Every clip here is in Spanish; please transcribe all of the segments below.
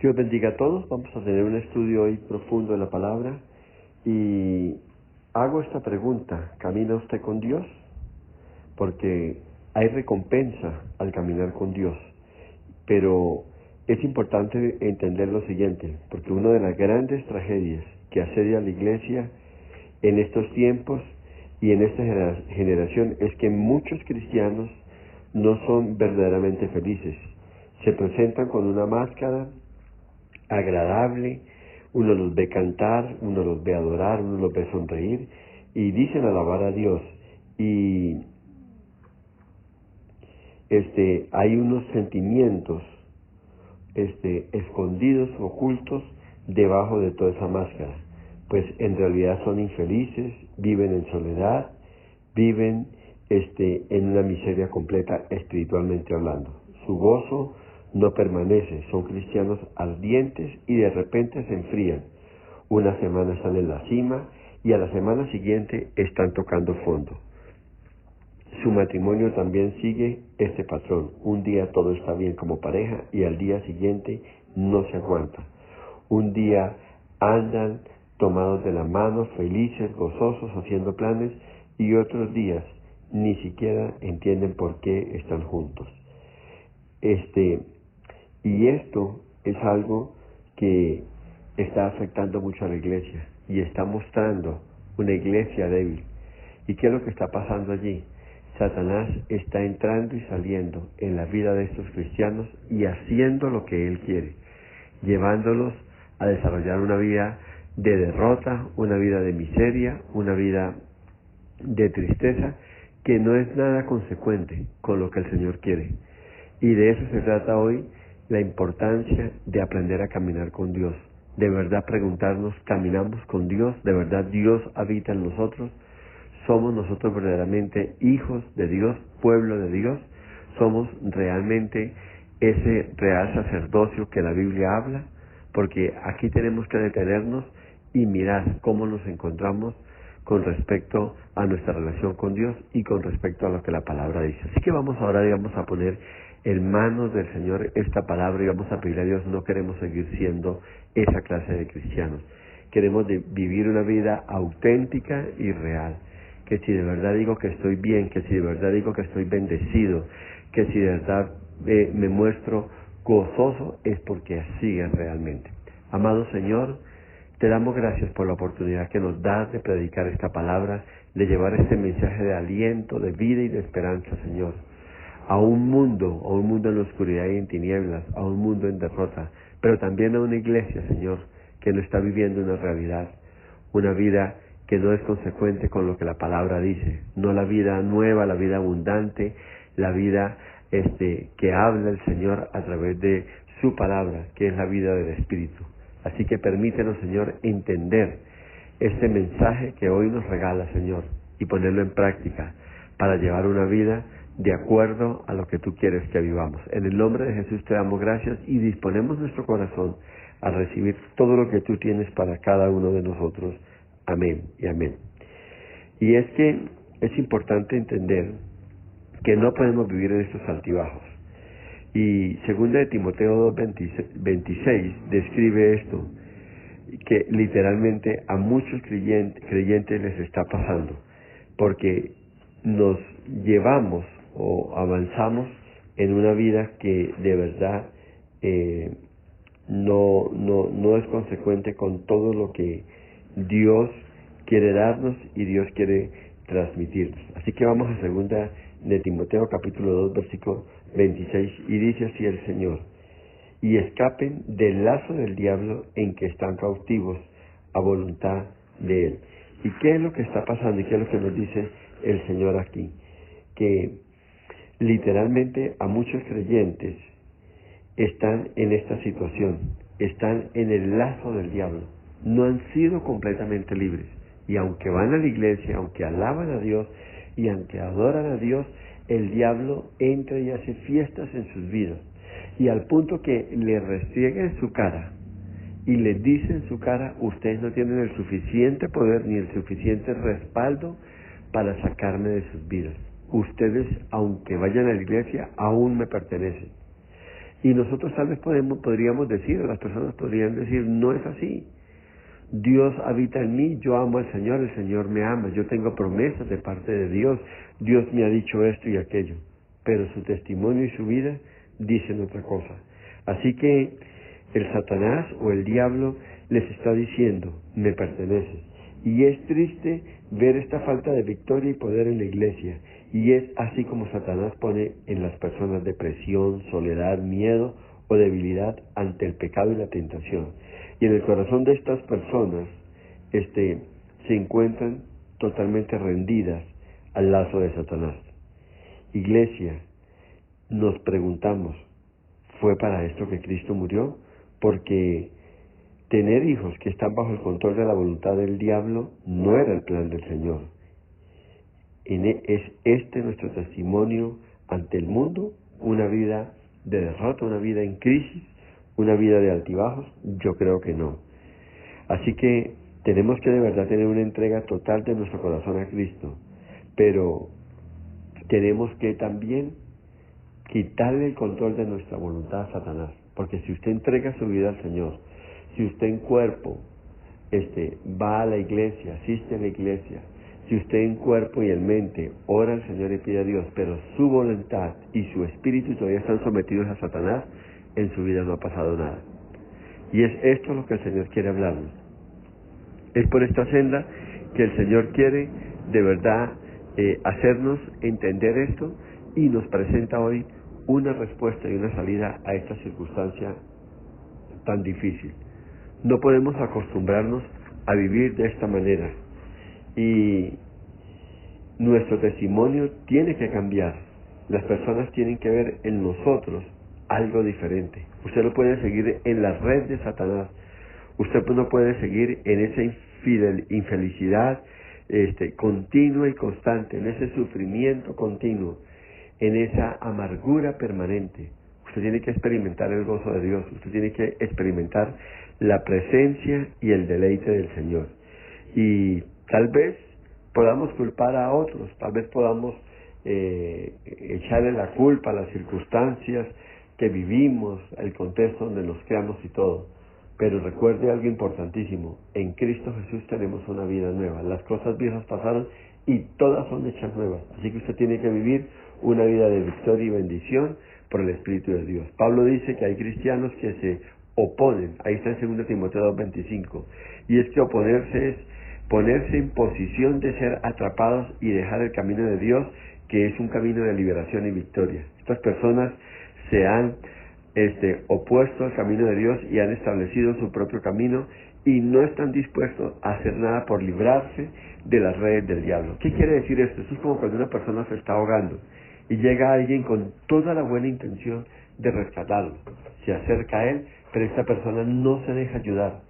Dios bendiga a todos. Vamos a tener un estudio hoy profundo de la palabra y hago esta pregunta: ¿camina usted con Dios? Porque hay recompensa al caminar con Dios, pero es importante entender lo siguiente, porque una de las grandes tragedias que asedia a la iglesia en estos tiempos y en esta generación es que muchos cristianos no son verdaderamente felices. Se presentan con una máscara agradable, uno los ve cantar, uno los ve adorar, uno los ve sonreír y dicen alabar a Dios, y hay unos sentimientos escondidos, ocultos debajo de toda esa máscara. Pues en realidad son infelices, viven en soledad, viven en una miseria completa espiritualmente hablando. Su gozo no permanece, son cristianos ardientes y de repente se enfrían. Una semana están en la cima y a la semana siguiente están tocando fondo. Su matrimonio también sigue este patrón. Un día todo está bien como pareja y al día siguiente no se aguanta. Un día andan tomados de la mano, felices, gozosos, haciendo planes, y otros días ni siquiera entienden por qué están juntos. Y esto es algo que está afectando mucho a la iglesia y está mostrando una iglesia débil. ¿Y qué es lo que está pasando allí? Satanás está entrando y saliendo en la vida de estos cristianos y haciendo lo que él quiere, llevándolos a desarrollar una vida de derrota, una vida de miseria, una vida de tristeza que no es nada consecuente con lo que el Señor quiere. Y de eso se trata hoy, la importancia de aprender a caminar con Dios. De verdad preguntarnos, ¿caminamos con Dios? ¿De verdad Dios habita en nosotros? ¿Somos nosotros verdaderamente hijos de Dios, pueblo de Dios? ¿Somos realmente ese real sacerdocio que la Biblia habla? Porque aquí tenemos que detenernos y mirar cómo nos encontramos con respecto a nuestra relación con Dios y con respecto a lo que la palabra dice. Así que vamos ahora, a poner en manos del Señor esta palabra y vamos a pedirle a Dios. No queremos seguir siendo esa clase de cristianos. Queremos vivir una vida auténtica y real. Que si de verdad digo que estoy bien, que si de verdad digo que estoy bendecido, que si de verdad me muestro gozoso, es porque así es realmente. Amado Señor, te damos gracias por la oportunidad que nos das de predicar esta palabra, de llevar este mensaje de aliento, de vida y de esperanza, Señor, a un mundo en la oscuridad y en tinieblas, a un mundo en derrota, pero también a una iglesia, Señor, que no está viviendo una realidad, una vida que no es consecuente con lo que la palabra dice, no la vida nueva, la vida abundante, la vida que habla el Señor a través de su palabra, que es la vida del Espíritu. Así que permítenos, Señor, entender este mensaje que hoy nos regala, Señor, y ponerlo en práctica para llevar una vida de acuerdo a lo que tú quieres que vivamos. En el nombre de Jesús te damos gracias y disponemos nuestro corazón a recibir todo lo que tú tienes para cada uno de nosotros. Amén y amén. Y es que es importante entender que no podemos vivir en estos altibajos. Y 2 de Timoteo 2:26 describe esto, que literalmente a muchos creyentes les está pasando, porque nos llevamos o avanzamos en una vida que de verdad no es consecuente con todo lo que Dios quiere darnos y Dios quiere transmitirnos. Así que vamos a 2 de Timoteo capítulo 2 versículo 26 y dice así el Señor: y escapen del lazo del diablo en que están cautivos a voluntad de él. ¿Y qué es lo que está pasando y qué es lo que nos dice el Señor aquí? Que literalmente a muchos creyentes están en esta situación, están en el lazo del diablo, no han sido completamente libres, y aunque van a la iglesia, aunque alaban a Dios y aunque adoran a Dios, el diablo entra y hace fiestas en sus vidas, y al punto que le restriega en su cara y le dice en su cara: ustedes no tienen el suficiente poder ni el suficiente respaldo para sacarme de sus vidas. Ustedes, aunque vayan a la iglesia, aún me pertenecen. Y nosotros tal vez podríamos decir, o las personas podrían decir, no es así. Dios habita en mí, yo amo al Señor, el Señor me ama, yo tengo promesas de parte de Dios, Dios me ha dicho esto y aquello. Pero su testimonio y su vida dicen otra cosa. Así que el Satanás o el diablo les está diciendo, me pertenece. Y es triste ver esta falta de victoria y poder en la iglesia. Y es así como Satanás pone en las personas depresión, soledad, miedo o debilidad ante el pecado y la tentación. Y en el corazón de estas personas se encuentran totalmente rendidas al lazo de Satanás. Iglesia, nos preguntamos, ¿fue para esto que Cristo murió? Porque tener hijos que están bajo el control de la voluntad del diablo no era el plan del Señor. ¿Es este nuestro testimonio ante el mundo? ¿Una vida de derrota, una vida en crisis, una vida de altibajos? Yo creo que no. Así que tenemos que de verdad tener una entrega total de nuestro corazón a Cristo, pero tenemos que también quitarle el control de nuestra voluntad a Satanás, porque si usted entrega su vida al Señor, si usted en cuerpo va a la iglesia, asiste a la iglesia, si usted en cuerpo y en mente ora al Señor y pide a Dios, pero su voluntad y su espíritu todavía están sometidos a Satanás, en su vida no ha pasado nada. Y es esto lo que el Señor quiere hablarnos. Es por esta senda que el Señor quiere de verdad hacernos entender esto y nos presenta hoy una respuesta y una salida a esta circunstancia tan difícil. No podemos acostumbrarnos a vivir de esta manera y nuestro testimonio tiene que cambiar. Las personas tienen que ver en nosotros algo diferente. Usted no puede seguir en la red de Satanás. Usted no puede seguir en esa infelicidad continua y constante, en ese sufrimiento continuo, en esa amargura permanente. Usted tiene que experimentar el gozo de Dios, usted tiene que experimentar la presencia y el deleite del Señor. Y tal vez podamos culpar a otros, tal vez podamos echarle la culpa a las circunstancias que vivimos, el contexto donde nos creamos y todo. Pero recuerde algo importantísimo, en Cristo Jesús tenemos una vida nueva. Las cosas viejas pasaron y todas son hechas nuevas. Así que usted tiene que vivir una vida de victoria y bendición por el Espíritu de Dios. Pablo dice que hay cristianos que se oponen, ahí está en 2 Timoteo 2:25, y es que oponerse es ponerse en posición de ser atrapados y dejar el camino de Dios, que es un camino de liberación y victoria. Estas personas se han opuesto al camino de Dios y han establecido su propio camino y no están dispuestos a hacer nada por librarse de las redes del diablo. ¿Qué quiere decir esto? Esto es como cuando una persona se está ahogando y llega alguien con toda la buena intención de rescatarlo. Se acerca a él, pero esta persona no se deja ayudar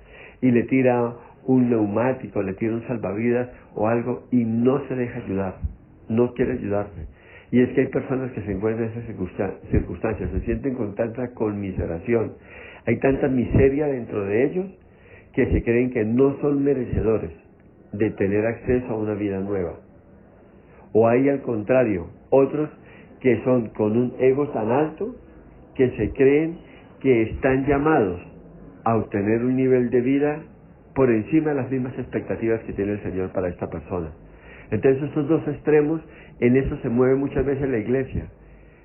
y le tira un neumático, le tira un salvavidas o algo y no se deja ayudar, no quiere ayudarse. Y es que hay personas que se encuentran en esas circunstancias, se sienten con tanta conmiseración, hay tanta miseria dentro de ellos que se creen que no son merecedores de tener acceso a una vida nueva. O hay al contrario, otros que son con un ego tan alto que se creen que están llamados a obtener un nivel de vida por encima de las mismas expectativas que tiene el Señor para esta persona. Entonces estos dos extremos, en eso se mueve muchas veces la iglesia.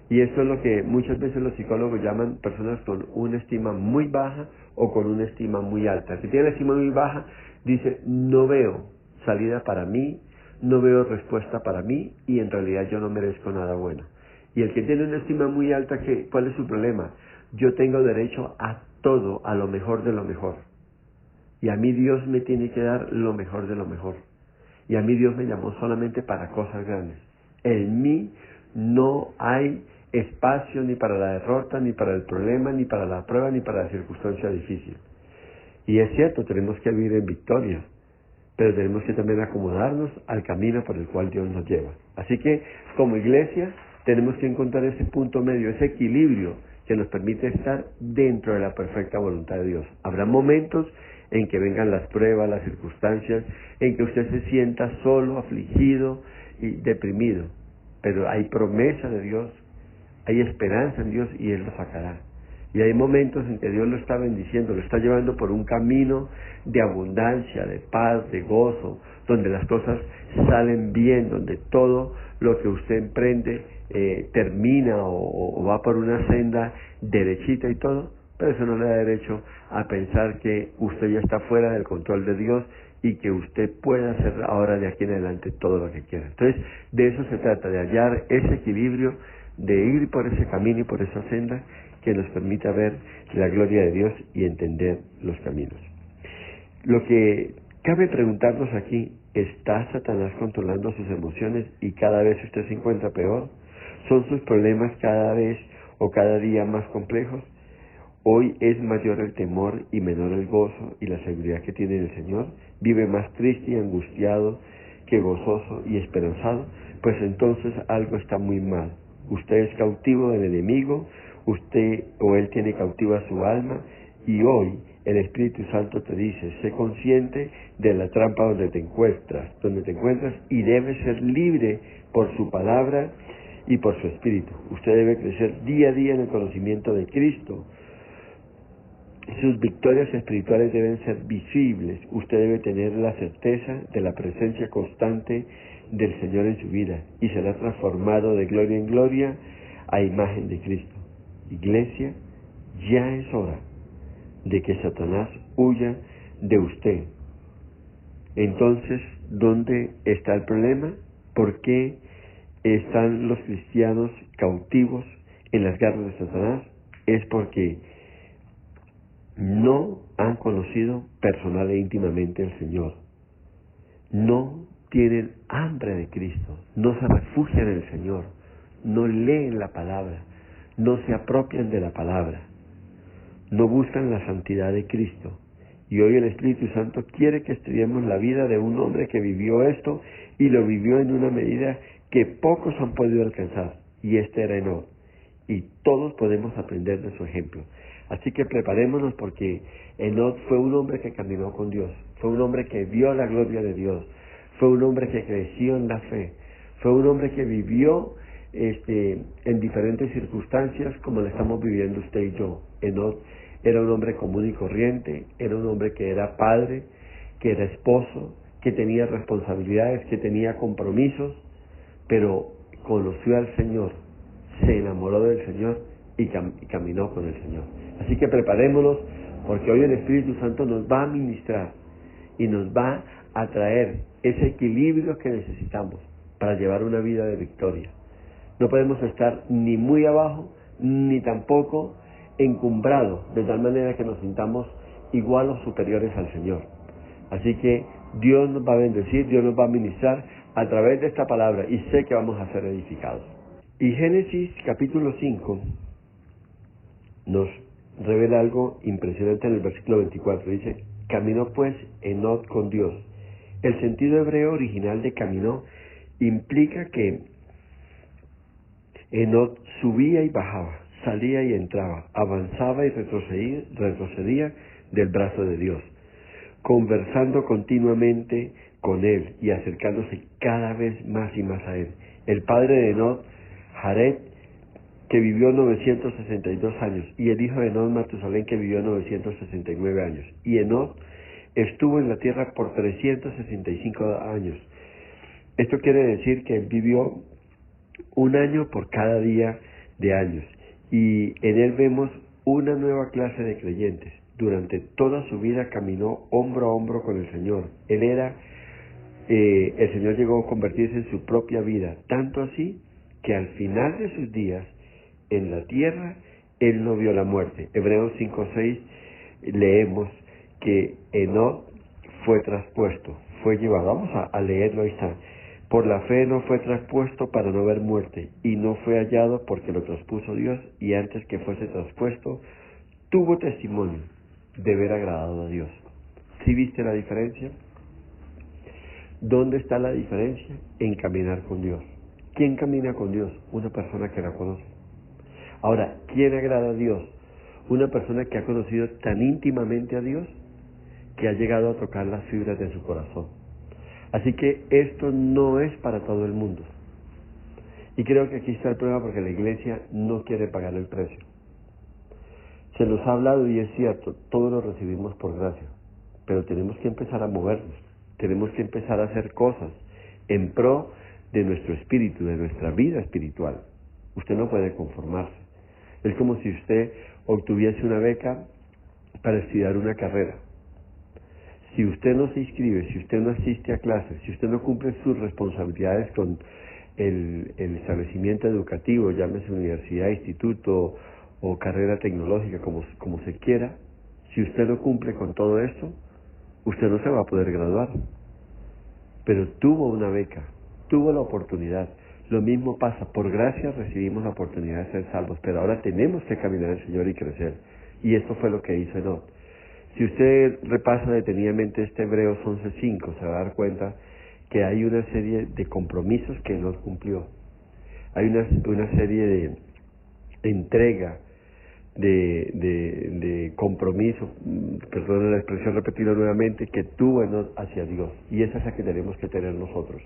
Y esto es lo que muchas veces los psicólogos llaman personas con una estima muy baja o con una estima muy alta. El que tiene la estima muy baja dice, no veo salida para mí, no veo respuesta para mí y en realidad yo no merezco nada bueno. Y el que tiene una estima muy alta, ¿cuál es su problema? Yo tengo derecho a todo, a lo mejor de lo mejor. Y a mí Dios me tiene que dar lo mejor de lo mejor. Y a mí Dios me llamó solamente para cosas grandes. En mí no hay espacio ni para la derrota, ni para el problema, ni para la prueba, ni para la circunstancia difícil. Y es cierto, tenemos que vivir en victoria, pero tenemos que también acomodarnos al camino por el cual Dios nos lleva. Así que, como iglesia, tenemos que encontrar ese punto medio, ese equilibrio que nos permite estar dentro de la perfecta voluntad de Dios. Habrá momentos en que vengan las pruebas, las circunstancias, en que usted se sienta solo, afligido y deprimido. Pero hay promesa de Dios, hay esperanza en Dios y Él lo sacará. Y hay momentos en que Dios lo está bendiciendo, lo está llevando por un camino de abundancia, de paz, de gozo, donde las cosas salen bien, donde todo lo que usted emprende termina o va por una senda derechita y todo, pero eso no le da derecho a pensar que usted ya está fuera del control de Dios y que usted puede hacer ahora de aquí en adelante todo lo que quiera. Entonces, de eso se trata, de hallar ese equilibrio, de ir por ese camino y por esa senda que nos permita ver la gloria de Dios y entender los caminos. Lo que cabe preguntarnos aquí, ¿está Satanás controlando sus emociones y cada vez usted se encuentra peor? ¿Son sus problemas cada vez o cada día más complejos? Hoy es mayor el temor y menor el gozo y la seguridad que tiene en el Señor. Vive más triste y angustiado que gozoso y esperanzado. Pues entonces algo está muy mal. Usted es cautivo del enemigo, usted o él tiene cautiva su alma, y hoy el Espíritu Santo te dice, sé consciente de la trampa donde te encuentras y debes ser libre por su palabra y por su Espíritu. Usted debe crecer día a día en el conocimiento de Cristo. Sus victorias espirituales deben ser visibles. Usted debe tener la certeza de la presencia constante del Señor en su vida y será transformado de gloria en gloria a imagen de Cristo. Iglesia, ya es hora de que Satanás huya de usted. Entonces, ¿dónde está el problema? ¿Por qué están los cristianos cautivos en las garras de Satanás? Es porque no han conocido personal e íntimamente al Señor. No tienen hambre de Cristo, no se refugian en el Señor, no leen la palabra, no se apropian de la palabra, no buscan la santidad de Cristo. Y hoy el Espíritu Santo quiere que estudiemos la vida de un hombre que vivió esto y lo vivió en una medida que pocos han podido alcanzar, y este era Enoc. Y todos podemos aprender de su ejemplo. Así que preparémonos, porque Enoc fue un hombre que caminó con Dios, fue un hombre que vio la gloria de Dios, fue un hombre que creció en la fe, fue un hombre que vivió en diferentes circunstancias como la estamos viviendo usted y yo. Enoc era un hombre común y corriente, era un hombre que era padre, que era esposo, que tenía responsabilidades, que tenía compromisos, pero conoció al Señor, se enamoró del Señor y caminó con el Señor. Así que preparémonos, porque hoy el Espíritu Santo nos va a ministrar y nos va a traer ese equilibrio que necesitamos para llevar una vida de victoria. No podemos estar ni muy abajo, ni tampoco encumbrados, de tal manera que nos sintamos igual o superiores al Señor. Así que Dios nos va a bendecir, Dios nos va a ministrar a través de esta palabra, y sé que vamos a ser edificados. Y Génesis capítulo 5 nos revela algo impresionante en el versículo 24. Dice, caminó pues Enoc con Dios. El sentido hebreo original de caminó implica que Enoc subía y bajaba, salía y entraba, avanzaba y retrocedía del brazo de Dios, conversando continuamente con él y acercándose cada vez más y más a él. El padre de Enoc, Jared, que vivió 962 años, y el hijo de Enoc, Matusalén, que vivió 969 años. Y Enoc estuvo en la tierra por 365 años. Esto quiere decir que él vivió un año por cada día de años, y en él vemos una nueva clase de creyentes. Durante toda su vida caminó hombro a hombro con el Señor. El Señor llegó a convertirse en su propia vida, tanto así que al final de sus días en la tierra, él no vio la muerte. Hebreos 5:6 leemos que Enoc fue traspuesto, fue llevado. Vamos a leerlo, ahí está. Por la fe no fue traspuesto para no ver muerte, y no fue hallado porque lo traspuso Dios, y antes que fuese traspuesto, tuvo testimonio de haber agradado a Dios. ¿Sí viste la diferencia? ¿Dónde está la diferencia? En caminar con Dios. ¿Quién camina con Dios? Una persona que la conoce. Ahora, ¿quién agrada a Dios? Una persona que ha conocido tan íntimamente a Dios que ha llegado a tocar las fibras de su corazón. Así que esto no es para todo el mundo. Y creo que aquí está el problema, porque la iglesia no quiere pagar el precio. Se nos ha hablado y es cierto, todo lo recibimos por gracia, pero tenemos que empezar a movernos, tenemos que empezar a hacer cosas en pro de nuestro espíritu, de nuestra vida espiritual. Usted no puede conformarse. Es como si usted obtuviese una beca para estudiar una carrera. Si usted no se inscribe, si usted no asiste a clases, si usted no cumple sus responsabilidades con el establecimiento educativo, llámese universidad, instituto o carrera tecnológica, como se quiera, si usted no cumple con todo esto, usted no se va a poder graduar. Pero tuvo una beca, tuvo la oportunidad. Lo mismo pasa, por gracia recibimos la oportunidad de ser salvos, pero ahora tenemos que caminar al Señor y crecer. Y esto fue lo que hizo Enoc. Si usted repasa detenidamente este Hebreos 11:5, se va a dar cuenta que hay una serie de compromisos que Enoc cumplió. Hay una serie de entrega, de compromiso, perdón la expresión, repetirlo nuevamente, que tuvo Enoc hacia Dios. Y esa es la que tenemos que tener nosotros.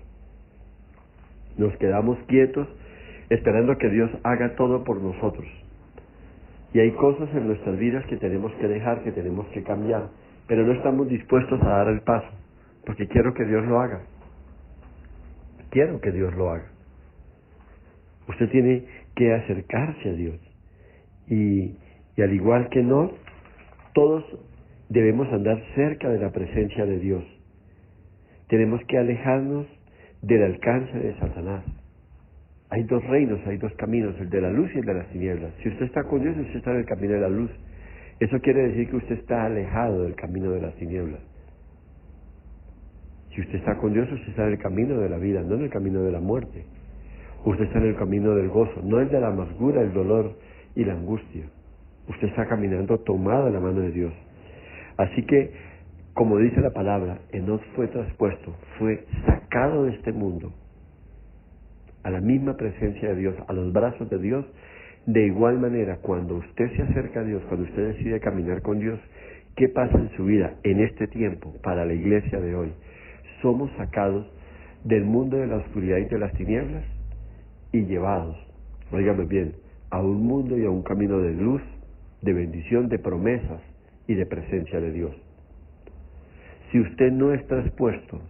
Nos quedamos quietos esperando que Dios haga todo por nosotros. Y hay cosas en nuestras vidas que tenemos que dejar, que tenemos que cambiar, pero no estamos dispuestos a dar el paso, porque quiero que Dios lo haga. Quiero que Dios lo haga. Usted tiene que acercarse a Dios. Y al igual que no, todos debemos andar cerca de la presencia de Dios. Tenemos que alejarnos del alcance de Satanás. Hay dos reinos, hay dos caminos, el de la luz y el de las tinieblas. Si usted está con Dios, usted está en el camino de la luz. Eso quiere decir que usted está alejado del camino de las tinieblas. Si usted está con Dios, usted está en el camino de la vida, no en el camino de la muerte. Usted está en el camino del gozo, no el de la amargura, el dolor y la angustia. Usted está caminando tomado de la mano de Dios. Así que, como dice la palabra, Enoc fue traspuesto, fue sacado de este mundo a la misma presencia de Dios, a los brazos de Dios. De igual manera, cuando usted se acerca a Dios, cuando usted decide caminar con Dios, ¿qué pasa en su vida en este tiempo para la iglesia de hoy? Somos sacados del mundo de la oscuridad y de las tinieblas y llevados, óigame bien, a un mundo y a un camino de luz, de bendición, de promesas y de presencia de Dios. Si usted no es traspuesto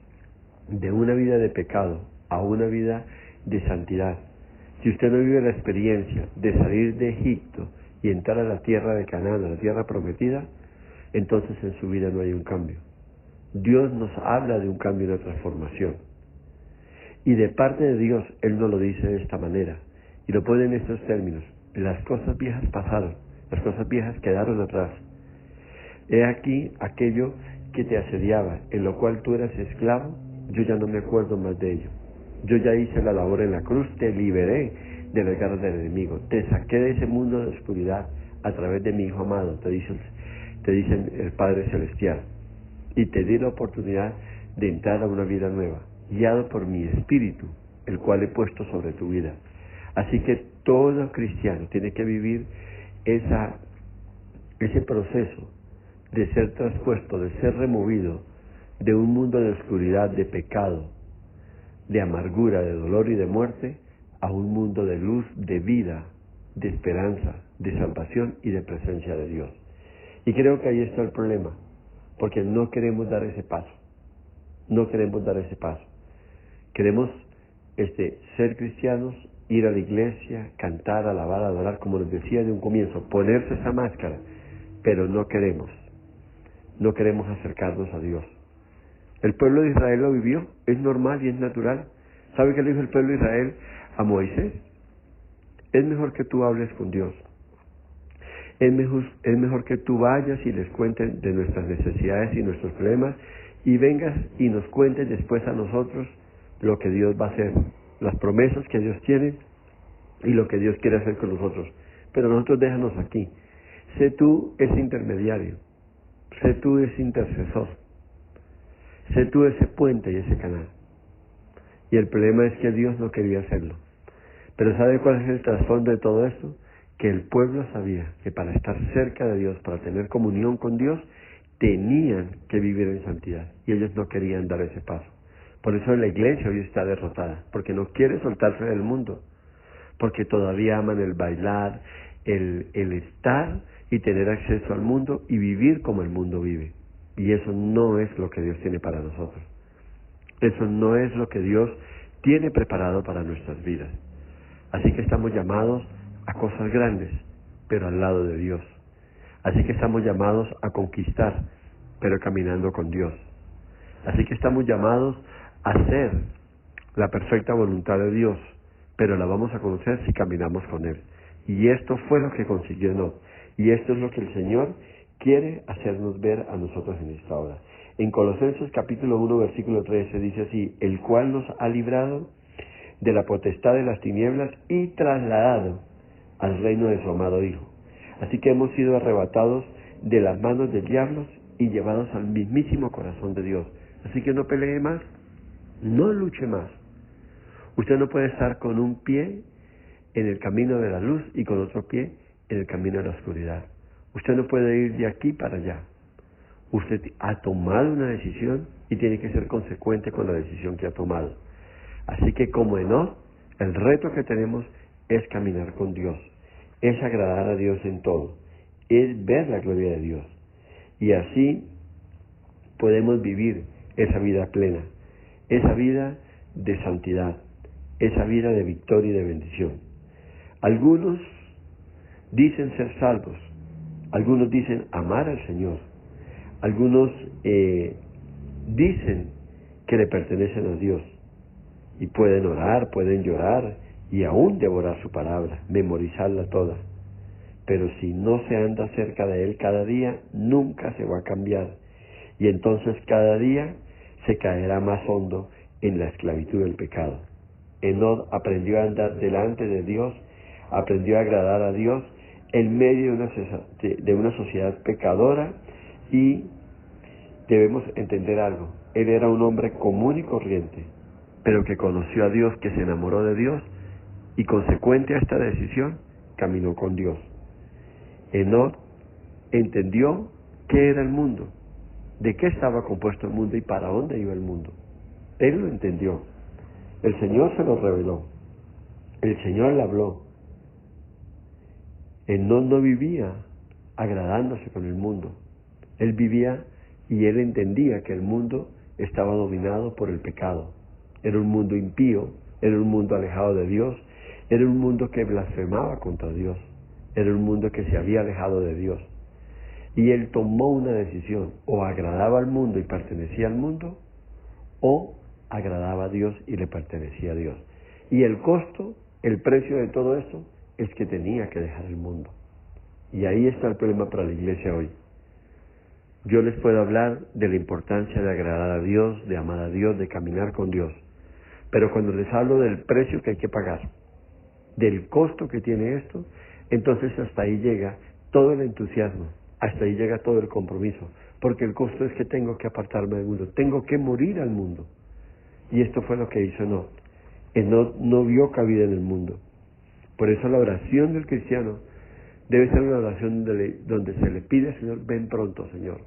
de una vida de pecado a una vida de santidad, si usted no vive la experiencia de salir de Egipto y entrar a la tierra de Canaán, a la tierra prometida, entonces en su vida no hay un cambio. Dios nos habla de un cambio y una transformación. Y de parte de Dios, Él nos lo dice de esta manera, y lo pone en estos términos: las cosas viejas pasaron, las cosas viejas quedaron atrás. He aquí aquello que te asediaba, en lo cual tú eras esclavo, yo ya no me acuerdo más de ello. Yo ya hice la labor en la cruz, te liberé de las garras del enemigo, te saqué de ese mundo de oscuridad a través de mi Hijo amado, te dice el Padre Celestial, y te di la oportunidad de entrar a una vida nueva, guiado por mi Espíritu, el cual he puesto sobre tu vida. Así que todo cristiano tiene que vivir ese proceso de ser traspuesto, de ser removido de un mundo de oscuridad, de pecado, de amargura, de dolor y de muerte, a un mundo de luz, de vida, de esperanza, de salvación y de presencia de Dios. Y creo que ahí está el problema, porque no queremos dar ese paso. No queremos dar ese paso. Queremos ser cristianos, ir a la iglesia, cantar, alabar, adorar, como les decía de un comienzo, ponerse esa máscara, pero no queremos acercarnos a Dios. El pueblo de Israel lo vivió, es normal y es natural. ¿Sabe qué le dijo el pueblo de Israel a Moisés? Es mejor que tú hables con Dios. Es mejor que tú vayas y les cuentes de nuestras necesidades y nuestros problemas y vengas y nos cuentes después a nosotros lo que Dios va a hacer, las promesas que Dios tiene y lo que Dios quiere hacer con nosotros. Pero nosotros déjanos aquí. Sé tú ese intermediario, sé tú ese intercesor, sé tú ese puente y ese canal. Y el problema es que Dios no quería hacerlo. Pero ¿sabe cuál es el trasfondo de todo esto? Que el pueblo sabía que para estar cerca de Dios, para tener comunión con Dios, tenían que vivir en santidad. Y ellos no querían dar ese paso. Por eso la iglesia hoy está derrotada, porque no quiere soltarse del mundo, porque todavía aman el bailar, el estar y tener acceso al mundo y vivir como el mundo vive. Y eso no es lo que Dios tiene para nosotros. Eso no es lo que Dios tiene preparado para nuestras vidas. Así que estamos llamados a cosas grandes, pero al lado de Dios. Así que estamos llamados a conquistar, pero caminando con Dios. Así que estamos llamados a hacer la perfecta voluntad de Dios, pero la vamos a conocer si caminamos con Él. Y esto fue lo que consiguió Enoc. Y esto es lo que el Señor quiere hacernos ver a nosotros en esta hora. En Colosenses capítulo 1, versículo 13 dice así: el cual nos ha librado de la potestad de las tinieblas y trasladado al reino de su amado Hijo. Así que hemos sido arrebatados de las manos del diablo y llevados al mismísimo corazón de Dios. Así que no pelee más, no luche más. Usted no puede estar con un pie en el camino de la luz y con otro pie en el camino de la oscuridad. Usted no puede ir de aquí para allá. Usted ha tomado una decisión y tiene que ser consecuente con la decisión que ha tomado. Así que como Enoc, el reto que tenemos es caminar con Dios, es agradar a Dios en todo, es ver la gloria de Dios. Y así podemos vivir esa vida plena, esa vida de santidad, esa vida de victoria y de bendición. Algunos dicen ser salvos, algunos dicen amar al Señor, algunos dicen que le pertenecen a Dios y pueden orar, pueden llorar y aún devorar su palabra, memorizarla toda. Pero si no se anda cerca de Él cada día, nunca se va a cambiar. Y entonces cada día se caerá más hondo en la esclavitud del pecado. Enoc aprendió a andar delante de Dios, aprendió a agradar a Dios en medio de una sociedad pecadora, y debemos entender algo. Él era un hombre común y corriente, pero que conoció a Dios, que se enamoró de Dios y consecuente a esta decisión, caminó con Dios. Enoc entendió qué era el mundo, de qué estaba compuesto el mundo y para dónde iba el mundo. Él lo entendió. El Señor se lo reveló. El Señor le habló. Enoc no vivía agradándose con el mundo. Él vivía y él entendía que el mundo estaba dominado por el pecado. Era un mundo impío, era un mundo alejado de Dios, era un mundo que blasfemaba contra Dios, era un mundo que se había alejado de Dios. Y él tomó una decisión: o agradaba al mundo y pertenecía al mundo, o agradaba a Dios y le pertenecía a Dios. Y el costo, el precio de todo eso, es que tenía que dejar el mundo. Y ahí está el problema para la iglesia hoy. Yo les puedo hablar de la importancia de agradar a Dios, de amar a Dios, de caminar con Dios. Pero cuando les hablo del precio que hay que pagar, del costo que tiene esto, entonces hasta ahí llega todo el entusiasmo, hasta ahí llega todo el compromiso, porque el costo es que tengo que apartarme del mundo, tengo que morir al mundo. Y esto fue lo que hizo Enoc. Enoc no vio cabida en el mundo. Por eso la oración del cristiano debe ser una oración donde se le pide al Señor: ven pronto, Señor.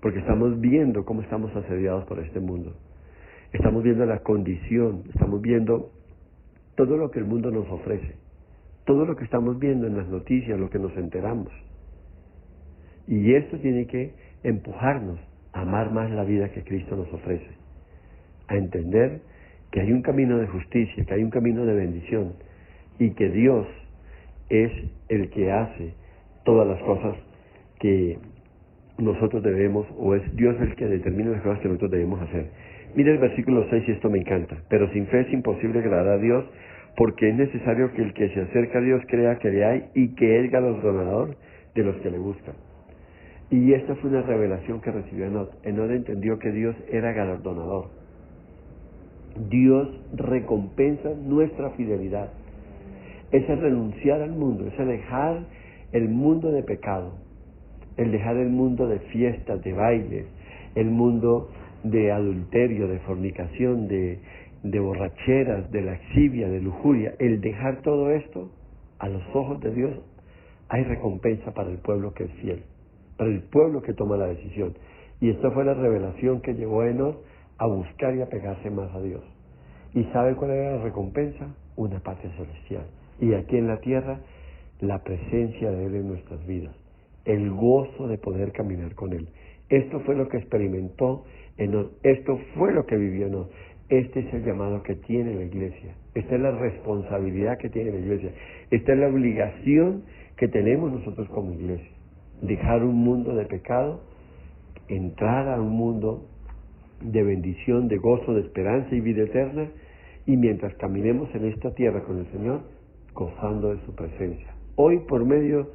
Porque estamos viendo cómo estamos asediados por este mundo. Estamos viendo la condición, estamos viendo todo lo que el mundo nos ofrece, todo lo que estamos viendo en las noticias, lo que nos enteramos. Y esto tiene que empujarnos a amar más la vida que Cristo nos ofrece, a entender que hay un camino de justicia, que hay un camino de bendición, y que Dios es el que hace todas las cosas que nosotros debemos, o es Dios el que determina las cosas que nosotros debemos hacer. Mira el versículo 6 y esto me encanta: pero sin fe es imposible agradar a Dios, porque es necesario que el que se acerca a Dios crea que le hay y que es galardonador de los que le buscan. Y esta fue una revelación que recibió Enoc. Enoc entendió que Dios era galardonador. Dios recompensa nuestra fidelidad. Es el renunciar al mundo, es el dejar el mundo de pecado, el dejar el mundo de fiestas, de bailes, el mundo de adulterio, de fornicación, de borracheras, de laxivia, de lujuria. El dejar todo esto, a los ojos de Dios, hay recompensa para el pueblo que es fiel, para el pueblo que toma la decisión. Y esta fue la revelación que llevó a Enoc a buscar y a pegarse más a Dios. ¿Y sabe cuál era la recompensa? Una patria celestial. Y aquí en la tierra, la presencia de Él en nuestras vidas. el gozo de poder caminar con Él. Esto fue lo que experimentó Enoc, esto fue lo que vivió Enoc. Este es el llamado que tiene la iglesia, esta es la responsabilidad que tiene la iglesia, esta es la obligación que tenemos nosotros como iglesia. Dejar un mundo de pecado, entrar a un mundo de bendición, de gozo, de esperanza y vida eterna, y mientras caminemos en esta tierra con el Señor, gozando de su presencia. Hoy por medio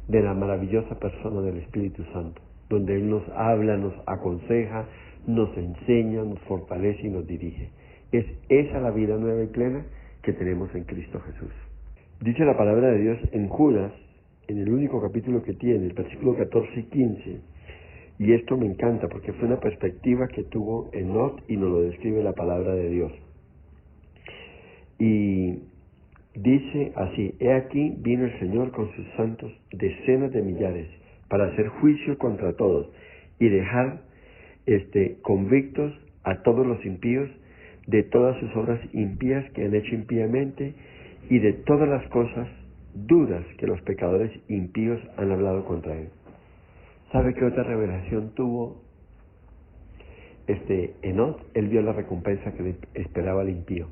de la maravillosa persona del Espíritu Santo, donde Él nos habla, nos aconseja, nos enseña, nos fortalece y nos dirige. Es esa la vida nueva y plena que tenemos en Cristo Jesús. Dice la palabra de Dios en Judas, en el único capítulo que tiene, el versículo 14 y 15, y esto me encanta porque fue una perspectiva que tuvo Enoc y nos lo describe la palabra de Dios. Y dice así: he aquí vino el Señor con sus santos, decenas de millares, para hacer juicio contra todos y dejar convictos a todos los impíos de todas sus obras impías que han hecho impíamente y de todas las cosas duras que los pecadores impíos han hablado contra Él. ¿Sabe qué otra revelación tuvo Enoc? Él vio la recompensa que le esperaba al impío.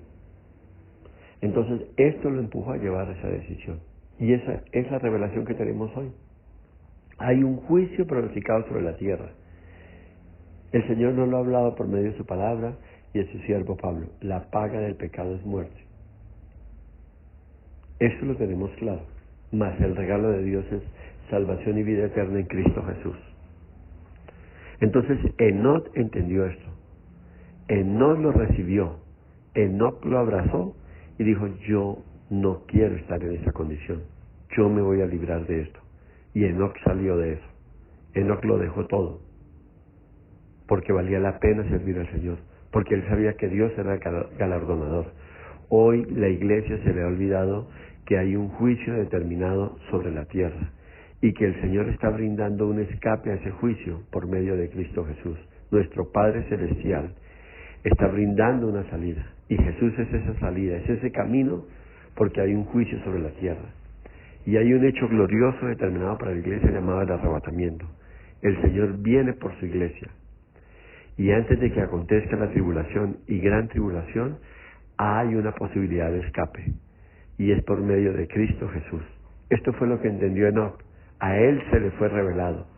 Entonces esto lo empujó a llevar esa decisión. Y esa es la revelación que tenemos hoy. Hay un juicio pronosticado sobre la tierra. El Señor nos lo ha hablado por medio de su palabra y de su siervo Pablo. La paga del pecado es muerte. Eso lo tenemos claro. Mas el regalo de Dios es salvación y vida eterna en Cristo Jesús. Entonces Enoc entendió esto. Enoc lo recibió. Enoc lo abrazó y dijo: yo no quiero estar en esa condición. Yo me voy a librar de esto. Y Enoc salió de eso. Enoc lo dejó todo. Porque valía la pena servir al Señor. Porque él sabía que Dios era galardonador. Hoy la iglesia se le ha olvidado que hay un juicio determinado sobre la tierra. Y que el Señor está brindando un escape a ese juicio por medio de Cristo Jesús. Nuestro Padre Celestial está brindando una salida. Y Jesús es esa salida, es ese camino, porque hay un juicio sobre la tierra. Y hay un hecho glorioso determinado para la iglesia llamado el arrebatamiento. El Señor viene por su iglesia. Y antes de que acontezca la tribulación y gran tribulación, hay una posibilidad de escape. Y es por medio de Cristo Jesús. Esto fue lo que entendió Enoc. A él se le fue revelado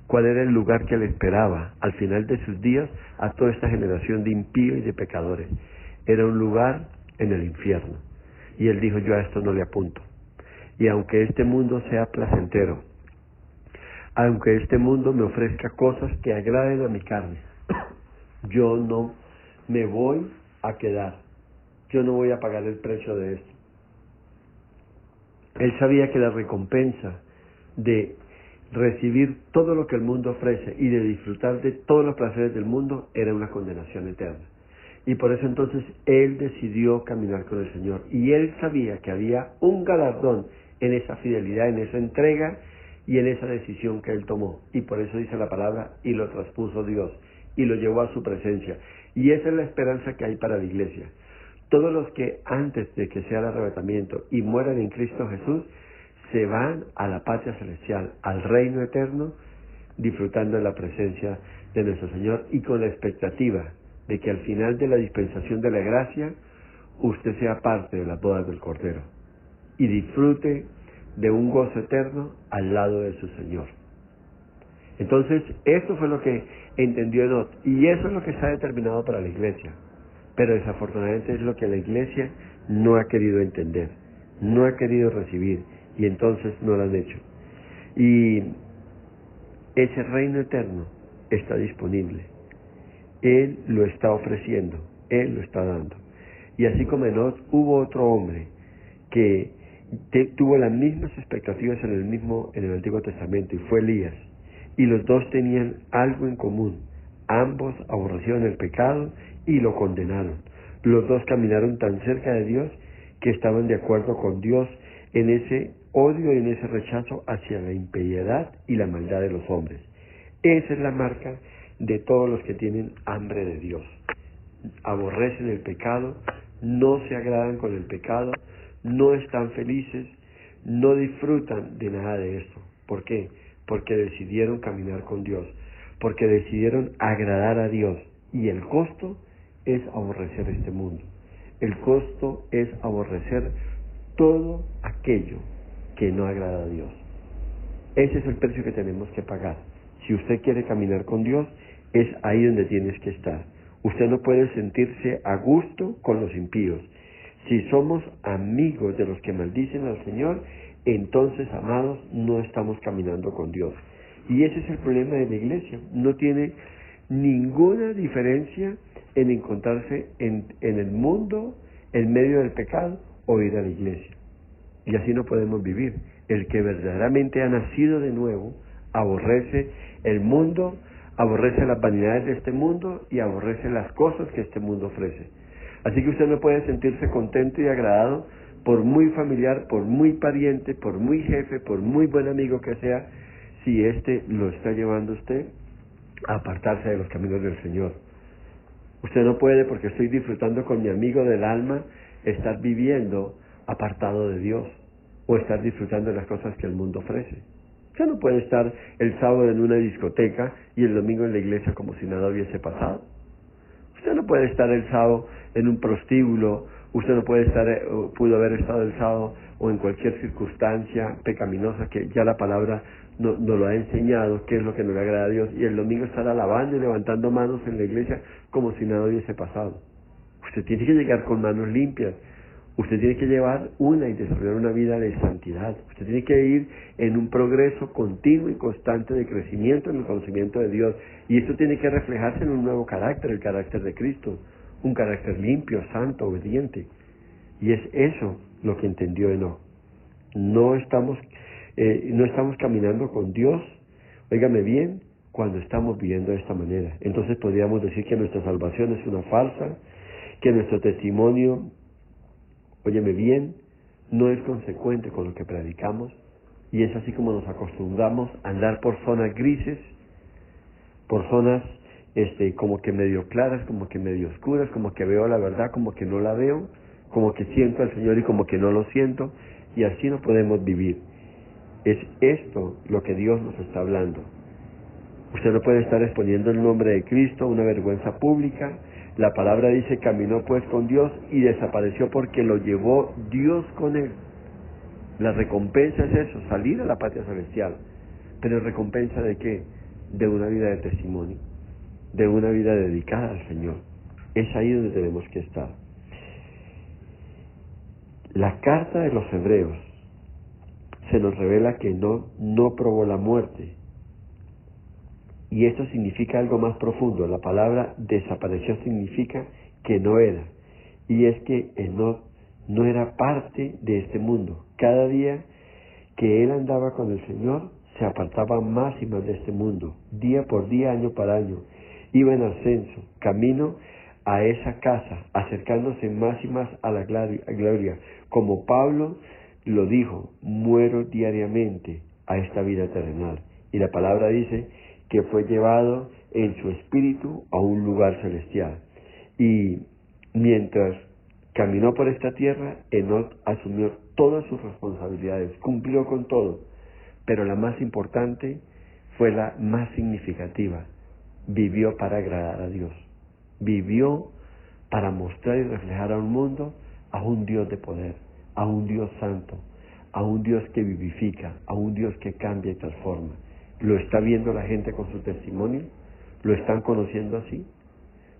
cuál era el lugar que le esperaba al final de sus días a toda esta generación de impíos y de pecadores. Era un lugar en el infierno. Y él dijo: yo a esto no le apunto. Y aunque este mundo sea placentero, aunque este mundo me ofrezca cosas que agraden a mi carne, yo no me voy a quedar. Yo no voy a pagar el precio de esto. Él sabía que la recompensa de recibir todo lo que el mundo ofrece y de disfrutar de todos los placeres del mundo era una condenación eterna. Y por eso entonces él decidió caminar con el Señor. Y él sabía que había un galardón en esa fidelidad, en esa entrega y en esa decisión que él tomó. Y por eso dice la palabra: y lo traspuso Dios y lo llevó a su presencia. Y esa es la esperanza que hay para la iglesia. Todos los que antes de que sea el arrebatamiento y mueran en Cristo Jesús, se van a la patria celestial, al reino eterno, disfrutando de la presencia de nuestro Señor y con la expectativa de que al final de la dispensación de la gracia, usted sea parte de las bodas del Cordero y disfrute de un gozo eterno al lado de su Señor. Entonces, esto fue lo que entendió Enoc, y eso es lo que está determinado para la iglesia. Pero desafortunadamente es lo que la iglesia no ha querido entender, no ha querido recibir, y entonces no lo han hecho. Y ese reino eterno está disponible. Él lo está ofreciendo, Él lo está dando. Y así como Enoc, hubo otro hombre que tuvo las mismas expectativas en el Antiguo Testamento, y fue Elías. Y los dos tenían algo en común. Ambos aborrecieron el pecado y lo condenaron. Los dos caminaron tan cerca de Dios que estaban de acuerdo con Dios en ese odio y en ese rechazo hacia la impiedad y la maldad de los hombres. Esa es la marca de todos los que tienen hambre de Dios. Aborrecen el pecado, no se agradan con el pecado, no están felices, no disfrutan de nada de esto. ¿Por qué? porque decidieron caminar con Dios, porque decidieron agradar a Dios. Y el costo es aborrecer este mundo. El costo es aborrecer todo aquello que no agrada a Dios. Ese es el precio que tenemos que pagar. Si usted quiere caminar con Dios, es ahí donde tienes que estar. Usted no puede sentirse a gusto con los impíos. Si somos amigos de los que maldicen al Señor, entonces, amados, no estamos caminando con Dios. Y ese es el problema de la iglesia. No tiene ninguna diferencia en encontrarse en el mundo, en medio del pecado, o ir a la iglesia. Y así no podemos vivir. El que verdaderamente ha nacido de nuevo, aborrece el mundo, aborrece las vanidades de este mundo y aborrece las cosas que este mundo ofrece. Así que usted no puede sentirse contento y agradado por muy familiar, por muy pariente, por muy jefe, por muy buen amigo que sea, si éste lo está llevando usted a apartarse de los caminos del Señor. Usted no puede, porque estoy disfrutando con mi amigo del alma, estar viviendo apartado de Dios o estar disfrutando de las cosas que el mundo ofrece. Usted no puede estar el sábado en una discoteca y el domingo en la iglesia como si nada hubiese pasado. Usted no puede estar el sábado en un prostíbulo, usted no puede estar, pudo haber estado el sábado o en cualquier circunstancia pecaminosa que ya la palabra nos lo ha enseñado, qué es lo que no le agrada a Dios, y el domingo estar alabando y levantando manos en la iglesia como si nada hubiese pasado. Usted tiene que llegar con manos limpias. Usted tiene que llevar y desarrollar una vida de santidad. Usted tiene que ir en un progreso continuo y constante de crecimiento en el conocimiento de Dios. Y esto tiene que reflejarse en un nuevo carácter, el carácter de Cristo. Un carácter limpio, santo, obediente. Y es eso lo que entendió Enoc. No estamos caminando con Dios, óigame bien, cuando estamos viviendo de esta manera. Entonces podríamos decir que nuestra salvación es una farsa, que nuestro testimonio, óyeme bien, no es consecuente con lo que predicamos, y es así como nos acostumbramos a andar por zonas grises, por zonas como que medio claras, como que medio oscuras, como que veo la verdad, como que no la veo, como que siento al Señor y como que no lo siento, y así no podemos vivir. Es esto lo que Dios nos está hablando. Usted no puede estar exponiendo el nombre de Cristo, una vergüenza pública. La palabra dice, caminó pues con Dios y desapareció porque lo llevó Dios con él. La recompensa es eso, salir a la patria celestial. Pero recompensa ¿de qué? De una vida de testimonio, de una vida dedicada al Señor. Es ahí donde tenemos que estar. La carta de los Hebreos se nos revela que no probó la muerte. Y esto significa algo más profundo. La palabra desapareció significa que no era. Y es que Enoc no era parte de este mundo. Cada día que él andaba con el Señor, se apartaba más y más de este mundo. Día por día, año por año. Iba en ascenso, camino a esa casa, acercándose más y más a la gloria. Como Pablo lo dijo, muero diariamente a esta vida terrenal. Y la palabra dice que fue llevado en su espíritu a un lugar celestial. Y mientras caminó por esta tierra, Enoc asumió todas sus responsabilidades, cumplió con todo, pero la más importante fue la más significativa: vivió para agradar a Dios, vivió para mostrar y reflejar a un mundo, a un Dios de poder, a un Dios santo, a un Dios que vivifica, a un Dios que cambia y transforma. ¿Lo está viendo la gente con su testimonio? ¿Lo están conociendo así?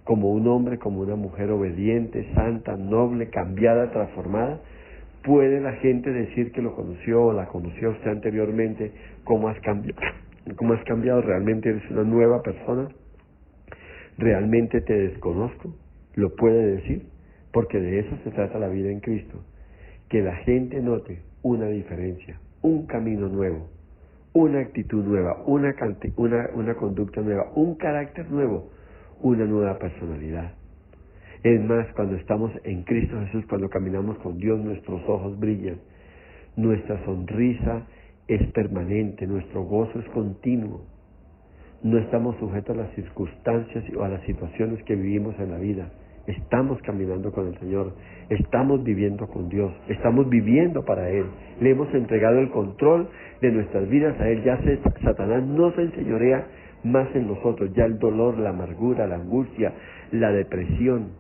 Como un hombre, como una mujer obediente, santa, noble, cambiada, transformada. ¿Puede la gente decir que lo conoció o la conoció usted anteriormente? ¿Cómo has cambiado? ¿Cómo has cambiado? ¿Realmente eres una nueva persona? ¿Realmente te desconozco? ¿Lo puede decir? Porque de eso se trata la vida en Cristo. Que la gente note una diferencia, un camino nuevo, una actitud nueva, una conducta nueva, un carácter nuevo, una nueva personalidad. Es más, cuando estamos en Cristo Jesús, cuando caminamos con Dios, nuestros ojos brillan, nuestra sonrisa es permanente, nuestro gozo es continuo. No estamos sujetos a las circunstancias o a las situaciones que vivimos en la vida. estamos caminando con el Señor, estamos viviendo con Dios, estamos viviendo para Él, le hemos entregado el control de nuestras vidas a Él. Ya Satanás no se enseñorea más en nosotros, ya el dolor, la amargura, la angustia, la depresión,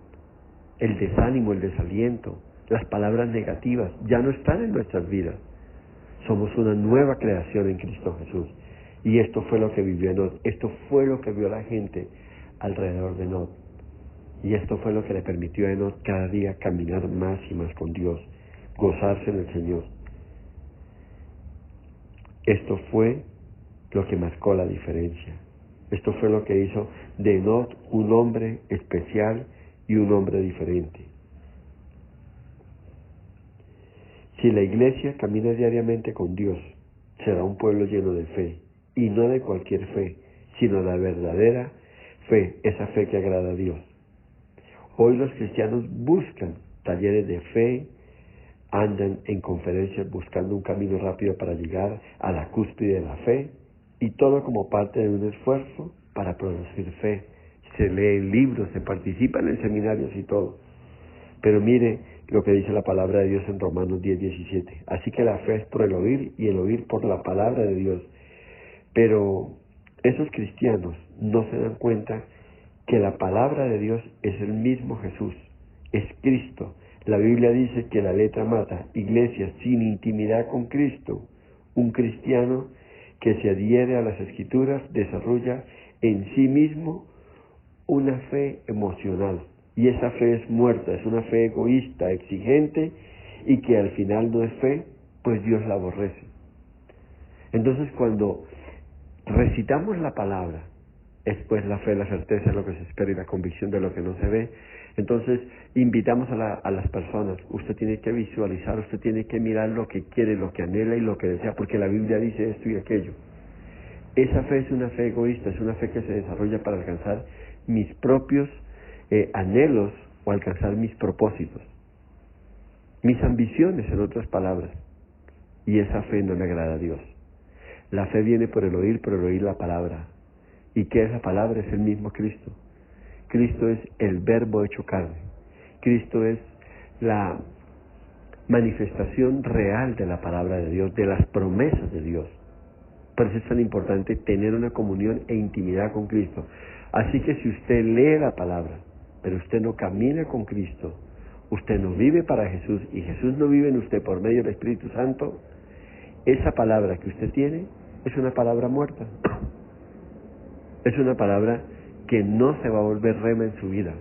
el desánimo, el desaliento, las palabras negativas, ya no están en nuestras vidas. Somos una nueva creación en Cristo Jesús. Y esto fue lo que vivió Enoc, esto fue lo que vio la gente alrededor de Enoc. Y esto fue lo que le permitió a Enoc cada día caminar más y más con Dios, gozarse en el Señor. Esto fue lo que marcó la diferencia. Esto fue lo que hizo de Enoc un hombre especial y un hombre diferente. Si la iglesia camina diariamente con Dios, será un pueblo lleno de fe, y no de cualquier fe, sino la verdadera fe, esa fe que agrada a Dios. Hoy los cristianos buscan talleres de fe, andan en conferencias buscando un camino rápido para llegar a la cúspide de la fe, y todo como parte de un esfuerzo para producir fe. Se leen libros, se participan en seminarios y todo. Pero mire lo que dice la palabra de Dios en Romanos 10:17. Así que la fe es por el oír y el oír por la palabra de Dios. Pero esos cristianos no se dan cuenta que la palabra de Dios es el mismo Jesús, es Cristo. La Biblia dice que la letra mata. Iglesia sin intimidad con Cristo, un cristiano que se adhiere a las Escrituras desarrolla en sí mismo una fe emocional. Y esa fe es muerta, es una fe egoísta, exigente, y que al final no es fe, pues Dios la aborrece. Entonces cuando recitamos la palabra, es pues la fe, la certeza de lo que se espera y la convicción de lo que no se ve. Entonces invitamos a las personas, usted tiene que visualizar, usted tiene que mirar lo que quiere, lo que anhela y lo que desea, porque la Biblia dice esto y aquello. Esa fe es una fe egoísta, es una fe que se desarrolla para alcanzar mis propios anhelos o alcanzar mis propósitos, mis ambiciones, en otras palabras. Y esa fe no le agrada a Dios. La fe viene por el oír la palabra. ¿Y qué es la palabra? Es el mismo Cristo. Cristo es el verbo hecho carne. Cristo es la manifestación real de la palabra de Dios, de las promesas de Dios. Por eso es tan importante tener una comunión e intimidad con Cristo. Así que si usted lee la palabra, pero usted no camina con Cristo, usted no vive para Jesús y Jesús no vive en usted por medio del Espíritu Santo, esa palabra que usted tiene es una palabra muerta. Es una palabra que no se va a volver rema en su vida.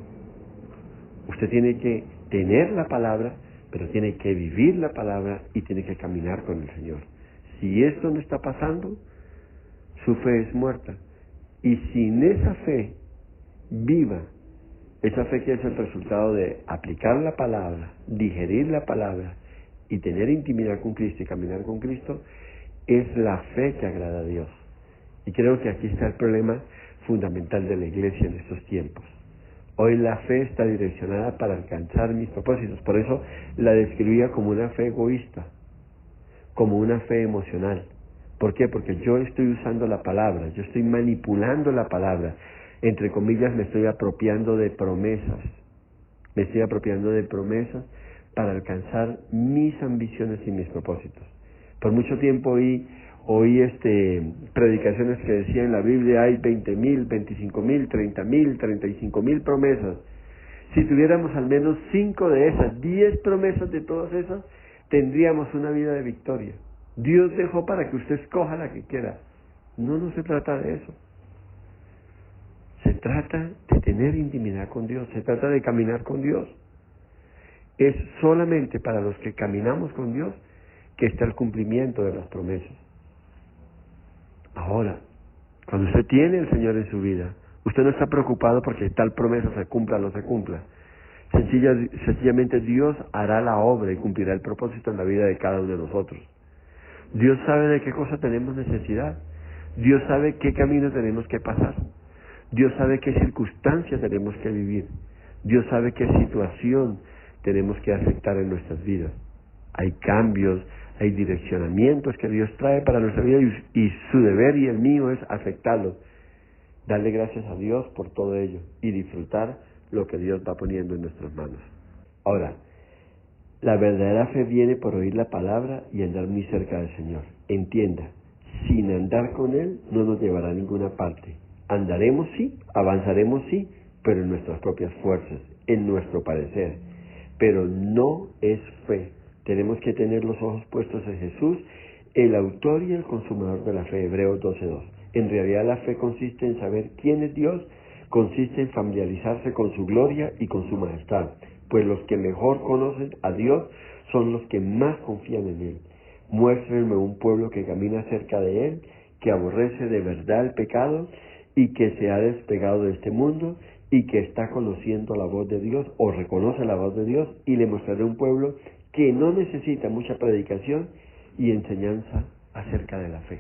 Usted tiene que tener la palabra, pero tiene que vivir la palabra y tiene que caminar con el Señor. Si esto no está pasando, su fe es muerta. Y sin esa fe viva, esa fe que es el resultado de aplicar la palabra, digerir la palabra y tener intimidad con Cristo y caminar con Cristo, es la fe que agrada a Dios. Y creo que aquí está el problema fundamental de la iglesia en estos tiempos. Hoy la fe está direccionada para alcanzar mis propósitos. Por eso la describía como una fe egoísta, como una fe emocional. ¿Por qué? Porque yo estoy usando la palabra, yo estoy manipulando la palabra. Entre comillas, me estoy apropiando de promesas. Me estoy apropiando de promesas para alcanzar mis ambiciones y mis propósitos. Por mucho tiempo oí predicaciones que decían en la Biblia hay 20,000, 25,000, 30,000, 35,000 promesas. Si tuviéramos al menos 5 de esas, 10 promesas de todas esas, tendríamos una vida de victoria. Dios dejó para que usted escoja la que quiera. No se trata de eso. Se trata de tener intimidad con Dios, se trata de caminar con Dios. Es solamente para los que caminamos con Dios que está el cumplimiento de las promesas. Ahora, cuando usted tiene al Señor en su vida, usted no está preocupado porque tal promesa se cumpla o no se cumpla. Sencillamente Dios hará la obra y cumplirá el propósito en la vida de cada uno de nosotros. Dios sabe de qué cosa tenemos necesidad. Dios sabe qué camino tenemos que pasar. Dios sabe qué circunstancias tenemos que vivir. Dios sabe qué situación tenemos que aceptar en nuestras vidas. Hay cambios, hay direccionamientos que Dios trae para nuestra vida y su deber y el mío es aceptarlos. Darle gracias a Dios por todo ello y disfrutar lo que Dios va poniendo en nuestras manos. Ahora, la verdadera fe viene por oír la palabra y andar muy cerca del Señor. Entienda, sin andar con Él no nos llevará a ninguna parte. Andaremos sí, avanzaremos sí, pero en nuestras propias fuerzas, en nuestro parecer. Pero no es fe. Tenemos que tener los ojos puestos en Jesús, el autor y el consumador de la fe, Hebreos 12:2. En realidad la fe consiste en saber quién es Dios, consiste en familiarizarse con su gloria y con su majestad, pues los que mejor conocen a Dios son los que más confían en Él. Muéstrenme un pueblo que camina cerca de Él, que aborrece de verdad el pecado y que se ha despegado de este mundo y que está conociendo la voz de Dios o reconoce la voz de Dios, y le mostraré un pueblo que no necesita mucha predicación y enseñanza acerca de la fe.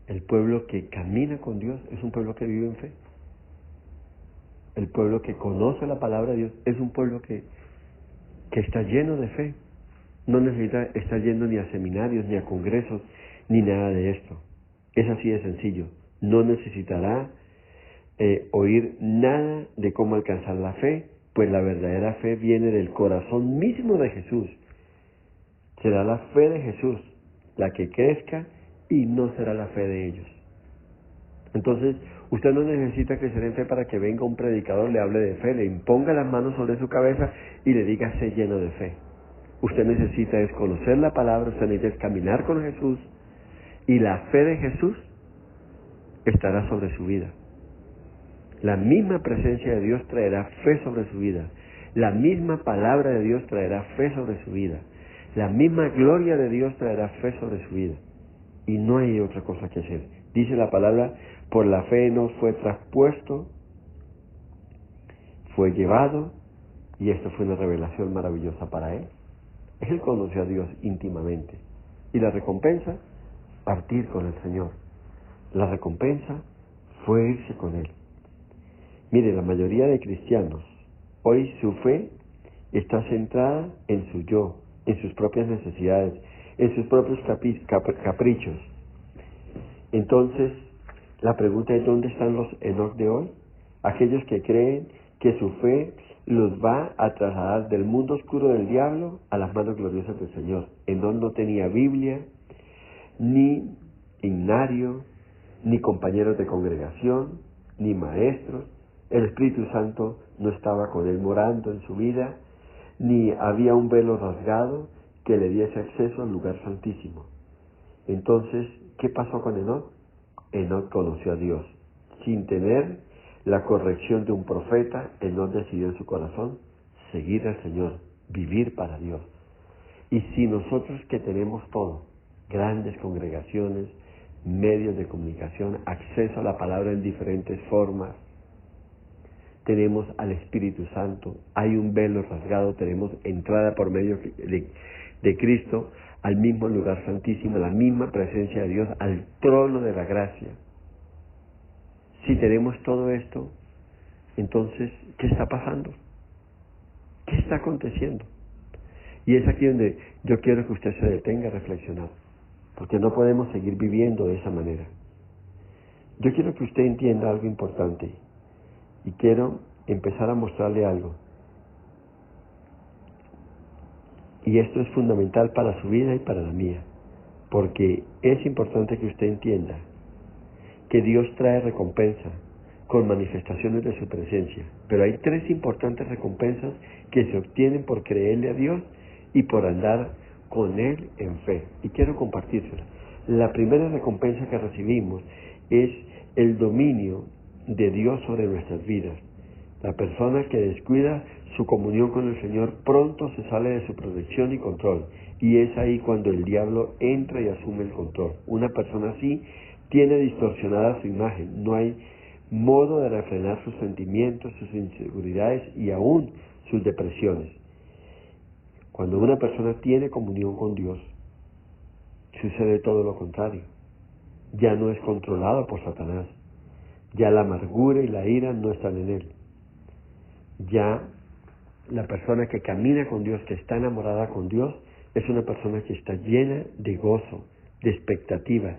El pueblo que camina con Dios es un pueblo que vive en fe. El pueblo que conoce la palabra de Dios es un pueblo que está lleno de fe. No necesita estar yendo ni a seminarios, ni a congresos, ni nada de esto. Es así de sencillo. No necesitará oír nada de cómo alcanzar la fe, pues la verdadera fe viene del corazón mismo de Jesús. Será la fe de Jesús la que crezca y no será la fe de ellos. Entonces, usted no necesita crecer en fe para que venga un predicador, le hable de fe, le imponga las manos sobre su cabeza y le diga: sé lleno de fe. Usted necesita es conocer la palabra, usted necesita es caminar con Jesús, y la fe de Jesús estará sobre su vida. La misma presencia de Dios traerá fe sobre su vida. La misma palabra de Dios traerá fe sobre su vida. La misma gloria de Dios traerá fe sobre su vida. Y no hay otra cosa que hacer. Dice la palabra: por la fe no fue traspuesto, fue llevado, y esto fue una revelación maravillosa para él. Él conoció a Dios íntimamente. Y la recompensa, partir con el Señor. La recompensa fue irse con Él. Mire, la mayoría de cristianos, hoy su fe está centrada en su yo, en sus propias necesidades, en sus propios caprichos. Entonces, la pregunta es: ¿dónde están los Enoc de hoy? Aquellos que creen que su fe los va a trasladar del mundo oscuro del diablo a las manos gloriosas del Señor. Enoc no tenía Biblia, ni himnario, ni compañeros de congregación, ni maestros. El Espíritu Santo no estaba con él morando en su vida, ni había un velo rasgado que le diese acceso al lugar santísimo. Entonces, ¿qué pasó con Enoc? Enoc conoció a Dios. Sin tener la corrección de un profeta, Enoc decidió en su corazón seguir al Señor, vivir para Dios. Y si nosotros, que tenemos todo, grandes congregaciones, medios de comunicación, acceso a la palabra en diferentes formas, tenemos al Espíritu Santo, hay un velo rasgado, tenemos entrada por medio de Cristo al mismo lugar santísimo, la misma presencia de Dios, al trono de la gracia. Si tenemos todo esto, entonces, ¿qué está pasando? ¿Qué está aconteciendo? Y es aquí donde yo quiero que usted se detenga a reflexionar, porque no podemos seguir viviendo de esa manera. Yo quiero que usted entienda algo importante, y quiero empezar a mostrarle algo. Y esto es fundamental para su vida y para la mía, porque es importante que usted entienda que Dios trae recompensa con manifestaciones de su presencia, pero hay 3 importantes recompensas que se obtienen por creerle a Dios y por andar con Él en fe, y quiero compartírselas. La primera recompensa que recibimos es el dominio de Dios sobre nuestras vidas. La persona que descuida su comunión con el Señor pronto se sale de su protección y control, y es ahí cuando el diablo entra y asume el control. Una persona así tiene distorsionada su imagen, no hay modo de refrenar sus sentimientos, sus inseguridades y aún sus depresiones. Cuando una persona tiene comunión con Dios, sucede todo lo contrario. Ya no es controlado por Satanás. Ya la amargura y la ira no están en él. Ya la persona que camina con Dios, que está enamorada con Dios, es una persona que está llena de gozo, de expectativa.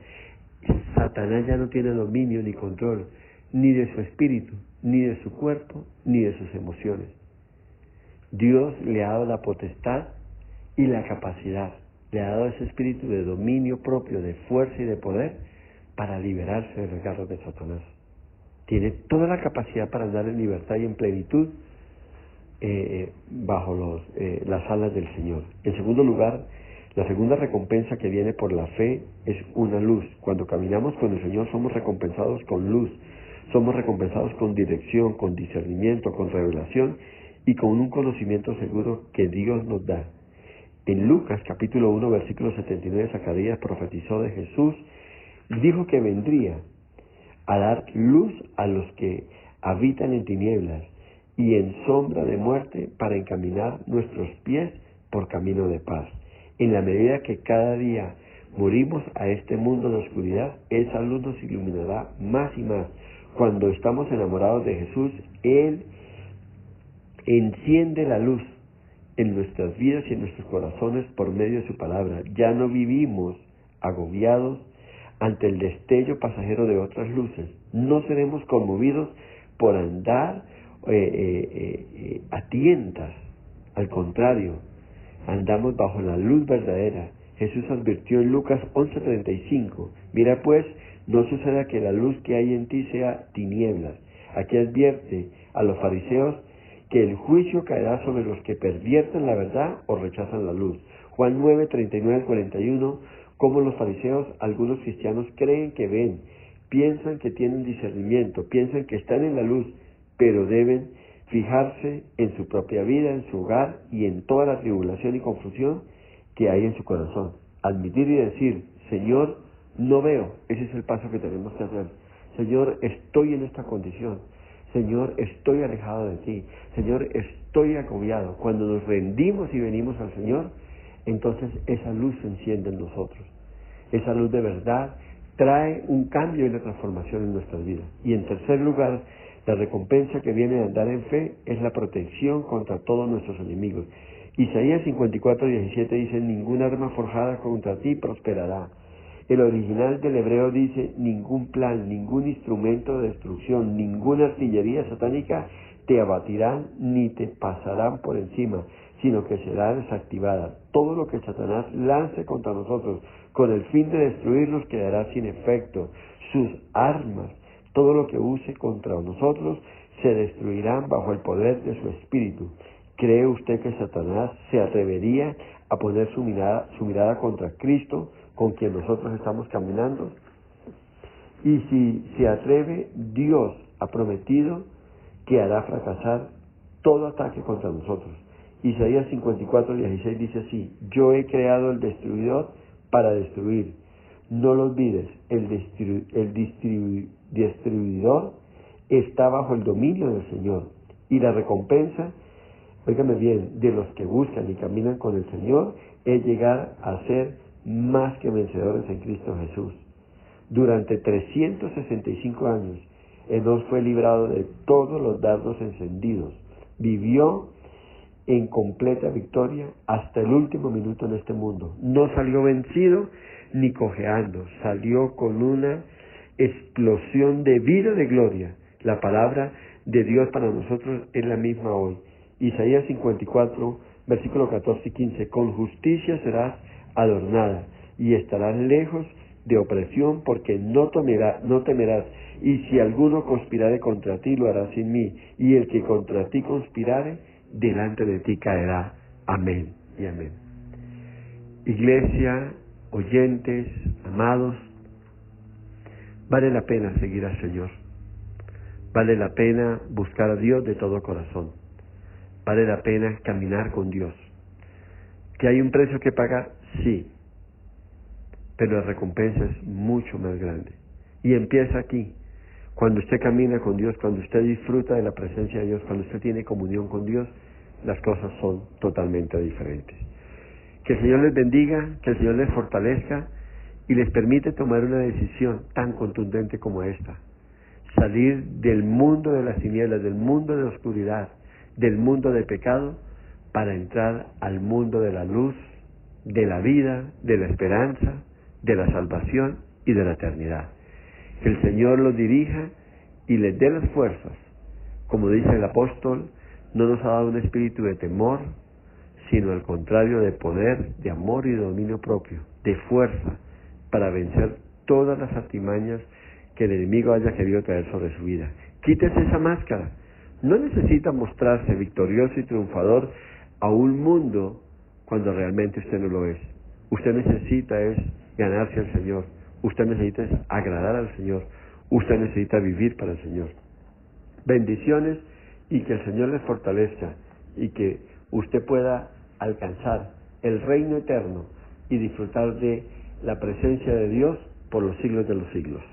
Satanás ya no tiene dominio ni control, ni de su espíritu, ni de su cuerpo, ni de sus emociones. Dios le ha dado la potestad y la capacidad, le ha dado ese espíritu de dominio propio, de fuerza y de poder para liberarse de los garras de Satanás. Tiene toda la capacidad para andar en libertad y en plenitud bajo las alas del Señor. En segundo lugar, la segunda recompensa que viene por la fe es una luz. Cuando caminamos con el Señor somos recompensados con luz, somos recompensados con dirección, con discernimiento, con revelación y con un conocimiento seguro que Dios nos da. En Lucas capítulo 1 versículo 79, Zacarías profetizó de Jesús, dijo que vendría a dar luz a los que habitan en tinieblas y en sombra de muerte para encaminar nuestros pies por camino de paz. En la medida que cada día morimos a este mundo de oscuridad, esa luz nos iluminará más y más. Cuando estamos enamorados de Jesús, Él enciende la luz en nuestras vidas y en nuestros corazones por medio de su palabra. Ya no vivimos agobiados ante el destello pasajero de otras luces. No seremos conmovidos por andar a tientas. Al contrario, andamos bajo la luz verdadera. Jesús advirtió en Lucas 11:35, mira pues, no suceda que la luz que hay en ti sea tinieblas. Aquí advierte a los fariseos que el juicio caerá sobre los que pervierten la verdad o rechazan la luz. Juan 9:39-41, como los fariseos, algunos cristianos creen que ven, piensan que tienen discernimiento, piensan que están en la luz, pero deben fijarse en su propia vida, en su hogar y en toda la tribulación y confusión que hay en su corazón. Admitir y decir, Señor, no veo. Ese es el paso que tenemos que hacer. Señor, estoy en esta condición. Señor, estoy alejado de ti. Señor, estoy agobiado. Cuando nos rendimos y venimos al Señor, entonces esa luz se enciende en nosotros. Esa luz de verdad trae un cambio y una transformación en nuestras vidas. Y en tercer lugar, la recompensa que viene de andar en fe es la protección contra todos nuestros enemigos. Isaías 54:17 dice, ningún arma forjada contra ti prosperará. El original del hebreo dice, ningún plan, ningún instrumento de destrucción, ninguna artillería satánica te abatirán ni te pasarán por encima, sino que será desactivada. Todo lo que Satanás lance contra nosotros con el fin de destruirnos quedará sin efecto. Sus armas, todo lo que use contra nosotros, se destruirán bajo el poder de su espíritu. ¿Cree usted que Satanás se atrevería a poner su mirada contra Cristo, con quien nosotros estamos caminando? Y si se atreve, Dios ha prometido que hará fracasar todo ataque contra nosotros. Isaías 54:16 dice así, yo he creado el destruidor para destruir. No lo olvides, el destruidor está bajo el dominio del Señor. Y la recompensa, óigame bien, de los que buscan y caminan con el Señor es llegar a ser más que vencedores en Cristo Jesús. Durante 365 años, Enoc fue librado de todos los dardos encendidos. Vivió en completa victoria hasta el último minuto en este mundo. No salió vencido ni cojeando, salió con una explosión de vida, de gloria. La palabra de Dios para nosotros es la misma hoy. Isaías 54, versículo 14 y 15, con justicia serás adornada y estarás lejos de opresión, porque no temerás, y si alguno conspirare contra ti, lo hará sin mí, y el que contra ti conspirare, delante de ti caerá. Amén y amén. Iglesia, oyentes, amados, vale la pena seguir al Señor. Vale la pena buscar a Dios de todo corazón. Vale la pena caminar con Dios. ¿Que hay un precio que pagar? Sí. Pero la recompensa es mucho más grande. Y empieza aquí. Cuando usted camina con Dios, cuando usted disfruta de la presencia de Dios, cuando usted tiene comunión con Dios, las cosas son totalmente diferentes. Que el Señor les bendiga, que el Señor les fortalezca y les permite tomar una decisión tan contundente como esta. Salir del mundo de las tinieblas, del mundo de la oscuridad, del mundo del pecado, para entrar al mundo de la luz, de la vida, de la esperanza, de la salvación y de la eternidad. Que el Señor los dirija y les dé las fuerzas Como dice el apóstol, no nos ha dado un espíritu de temor, sino al contrario, de poder, de amor y de dominio propio, de fuerza, para vencer todas las artimañas que el enemigo haya querido traer sobre su vida. Quítese esa máscara. No necesita mostrarse victorioso y triunfador a un mundo cuando realmente usted no lo es. Usted necesita es ganarse al Señor. Usted necesita es agradar al Señor. Usted necesita vivir para el Señor. Bendiciones y que el Señor les fortalezca y que usted pueda alcanzar el reino eterno y disfrutar de la presencia de Dios por los siglos de los siglos.